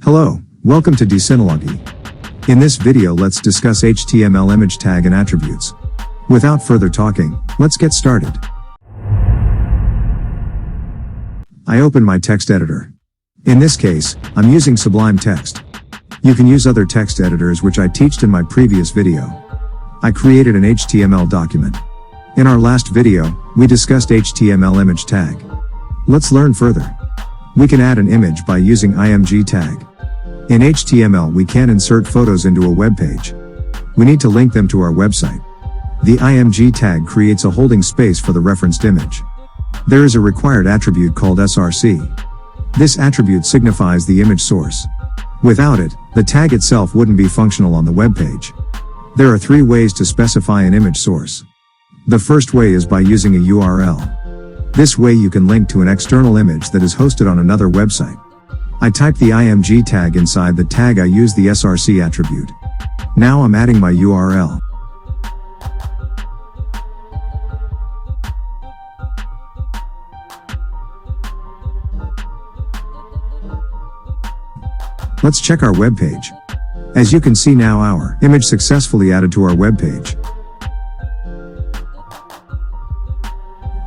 Hello, welcome to Desynologhy. In this video let's discuss HTML image tag and attributes. Without further talking, let's get started. I open my text editor. In this case, I'm using Sublime Text. You can use other text editors which I teached in my previous video. I created an HTML document. In our last video, we discussed HTML image tag. Let's learn further. We can add an image by using img tag. In HTML we can insert photos into a web page. We need to link them to our website. The img tag creates a holding space for the referenced image. There is a required attribute called Src. This attribute signifies the image source. Without it, the tag itself wouldn't be functional on the web page. There are three ways to specify an image source. The first way is by using a URL. This way you can link to an external image that is hosted on another website. I type the img tag inside the tag. I use the Src attribute. Now I'm adding my URL. Let's check our web page. As you can see now our image successfully added to our web page.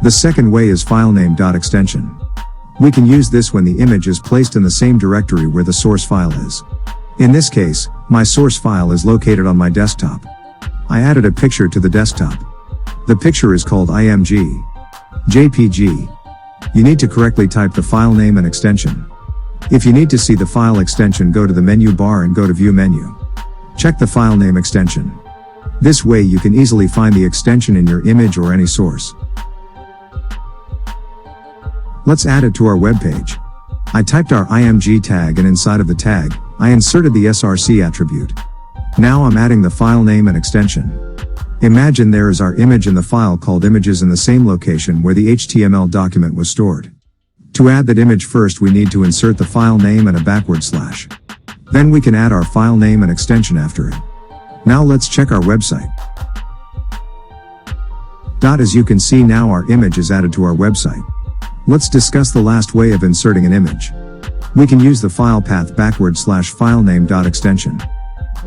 The second way is Filename.extension. We can use this when the image is placed in the same directory where the source file is. In this case, my source file is located on my desktop. I added a picture to the desktop. The picture is called img. JPG. You need to correctly type the file name and extension. If you need to see the file extension, go to the menu bar and go to View menu. Check the file name extension. This way you can easily find the extension in your image or any source. Let's add it to our web page. I typed our img tag and inside of the tag, I inserted the Src attribute. Now I'm adding the file name and extension. Imagine there is our image in the file called images in the same location where the HTML document was stored. To add that image first we need to insert the file name and a backward slash. Then we can add our file name and extension after it. Now let's check our website. As you can see now our image is added to our website. Let's discuss the last way of inserting an image. We can use the Filepath /filename.extension.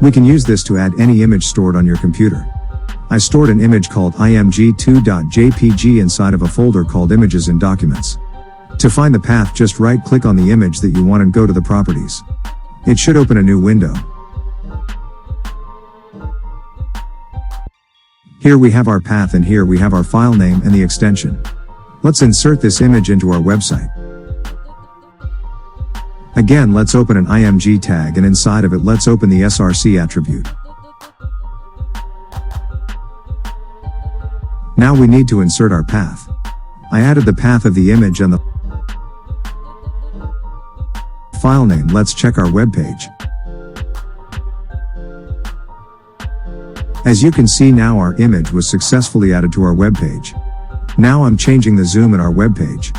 We can use this to add any image stored on your computer. I stored an image called img2.jpg inside of a folder called Images in Documents. To find the path, just right-click on the image that you want and go to the properties. It should open a new window. Here we have our path and here we have our file name and the extension. Let's insert this image into our website. Again, let's open an img tag and inside of it let's open the Src attribute. Now we need to insert our path. I added the path of the image and the file name. Let's check our web page. As you can see now our image was successfully added to our web page. Now I'm changing the zoom in our web page.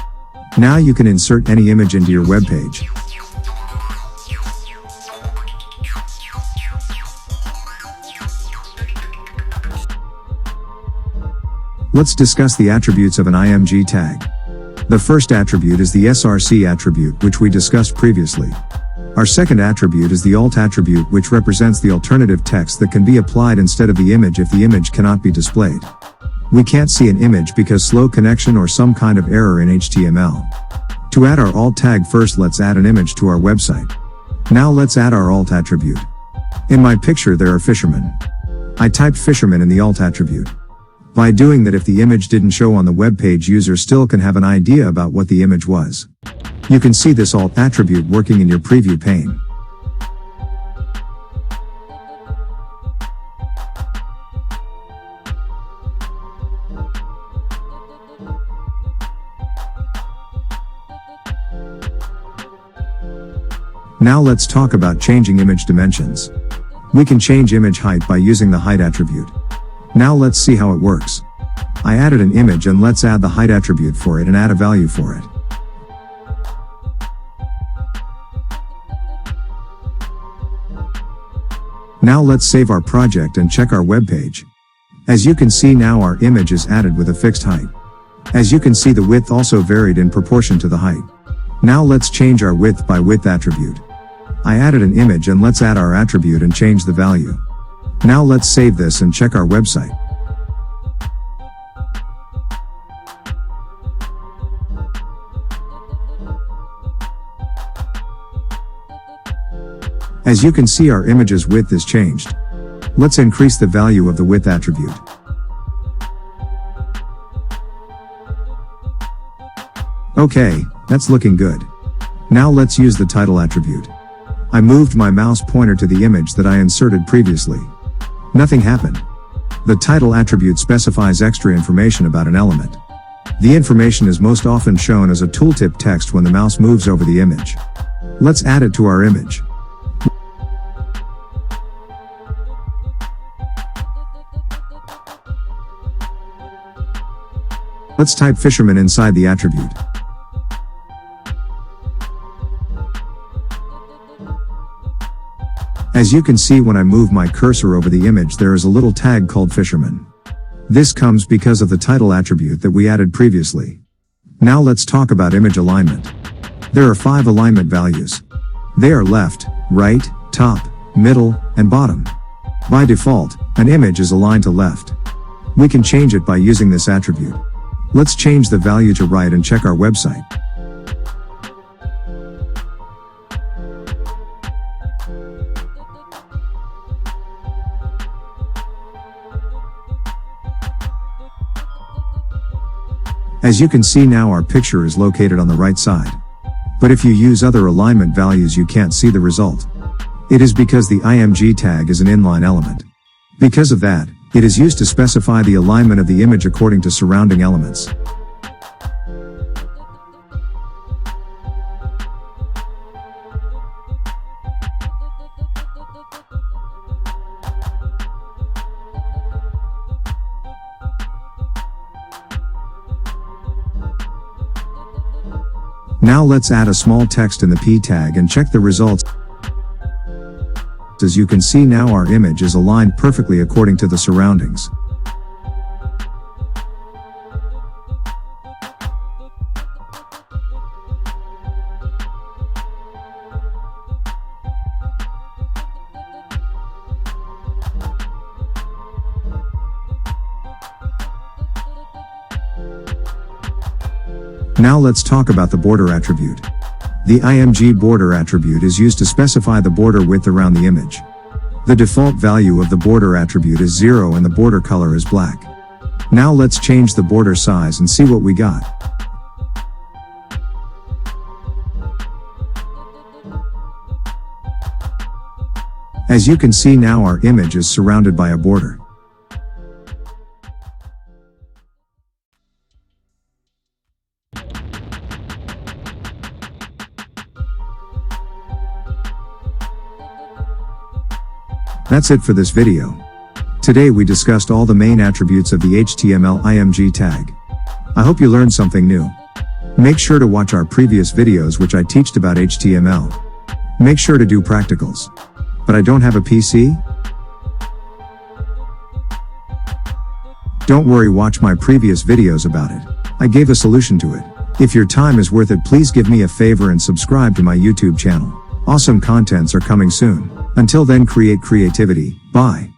Now you can insert any image into your web page. Let's discuss the attributes of an img tag. The first attribute is the Src attribute which we discussed previously. Our second attribute is the alt attribute which represents the alternative text that can be applied instead of the image if the image cannot be displayed. We can't see an image because slow connection or some kind of error in HTML. To add our alt tag, first let's add an image to our website. Now let's add our alt attribute. In my picture there are fishermen. I typed fisherman in the alt attribute. By doing that, if the image didn't show on the web page, user still can have an idea about what the image was. You can see this alt attribute working in your preview pane. Now let's talk about changing image dimensions. We can change image height by using the height attribute. Now let's see how it works. I added an image and let's add the height attribute for it and add a value for it. Now let's save our project and check our web page. As you can see now our image is added with a fixed height. As you can see the width also varied in proportion to the height. Now let's change our width by width attribute. I added an image, and let's add our attribute and change the value. Now let's save this and check our website. As you can see, our image's width is changed. Let's increase the value of the width attribute. Okay, that's looking good. Now let's use the title attribute. I moved my mouse pointer to the image that I inserted previously. Nothing happened. The title attribute specifies extra information about an element. The information is most often shown as a tooltip text when the mouse moves over the image. Let's add it to our image. Let's type fisherman inside the attribute. As you can see, when I move my cursor over the image, there is a little tag called fisherman. This comes because of the title attribute that we added previously. Now let's talk about image alignment. There are 5 alignment values. They are left, right, top, middle, and bottom. By default, an image is aligned to left. We can change it by using this attribute. Let's change the value to right and check our website. As you can see, now our picture is located on the right side. But if you use other alignment values, you can't see the result. It is because the img tag is an inline element. Because of that, it is used to specify the alignment of the image according to surrounding elements. Now let's add a small text in the P tag and check the results. As you can see, now our image is aligned perfectly according to the surroundings. Now let's talk about the border attribute. The img border attribute is used to specify the border width around the image. The default value of the border attribute is 0 and the border color is black. Now let's change the border size and see what we got. As you can see, now our image is surrounded by a border. That's it for this video. Today we discussed all the main attributes of the HTML img tag. I hope you learned something new. Make sure to watch our previous videos which I teached about HTML. Make sure to do practicals. But I don't have a PC? Don't worry, watch my previous videos about it. I gave a solution to it. If your time is worth it, please give me a favor and subscribe to my YouTube channel. Awesome contents are coming soon. Until then, create creativity. Bye.